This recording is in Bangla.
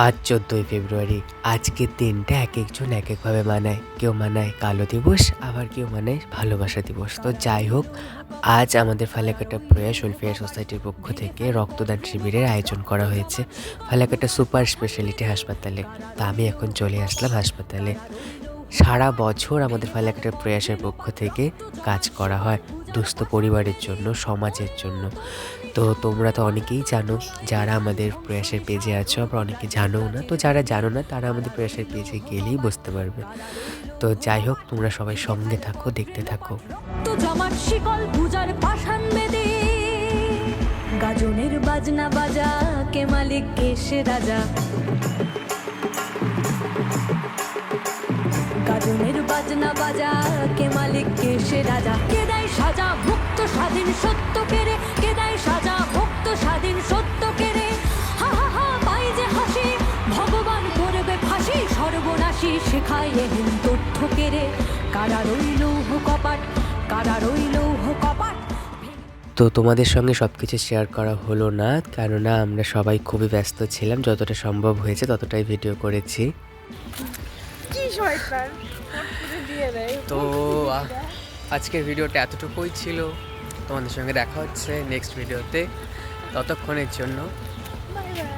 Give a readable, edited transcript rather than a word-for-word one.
আজ 14ই ফেব্রুয়ারি। আজকের দিনটা একেকজন একেকভাবে মানায়। কেউ মানায় কালো দিবস, আবার কেউ মানায় ভালোবাসা দিবস। তো যাই হোক, আজ আমাদের ফালাকাটা প্রয়াস ওয়েলফেয়ার সোসাইটির পক্ষ থেকে রক্তদান শিবিরের আয়োজন করা হয়েছে ফালাকাটা সুপার স্পেশালিটি হাসপাতালে। তা আমি এখন চলে আসলাম হাসপাতালে। সারা বছর আমাদের ফালাকাটা প্রয়াসের পক্ষ থেকে কাজ করা হয় দুস্থ পরিবারের জন্য, সমাজের জন্য। তো তোমরা তো অনেকেই জানো, যারা আমাদের প্রয়াসের পেজে আছো, আবার অনেকে জানোও না। তো যারা জানো না তারা আমাদের প্রয়াসের পেজে গেলেই বুঝতে পারবে। তো যাই হোক, তোমরা সবাই সঙ্গে থাকো, দেখতে থাকো। তো জমাট শিকল পূজার পাষাণ বেদে, গাজনের বাজনা বাজা, কে মালিক কে সে রাজা। গাজনের বাজনা বাজা, কে মালিক কে সে রাজা। কে দেয় সাজা ভুক্ত স্বাধীন সত্য কেড়ে, কে দেয় সাজা ভুক্ত স্বাধীন সত্য কেড়ে। হা হা হা পাই যে হাসি, ভগবান করবে ফাঁসি সর্বনাশী, শেখায় এহেন তথ্য কেড়ে। কারা রইল কপাট, কারা রইল কপাট। তো তোমাদের সঙ্গে সব কিছু শেয়ার করা হলো না, কেননা আমরা সবাই খুবই ব্যস্ত ছিলাম। যতটা সম্ভব হয়েছে ততটাই ভিডিও করেছি। তো আজকের ভিডিওটা এতটুকুই ছিল। তোমাদের সঙ্গে দেখা হচ্ছে নেক্সট ভিডিওতে। ততক্ষণের জন্য বাই বাই।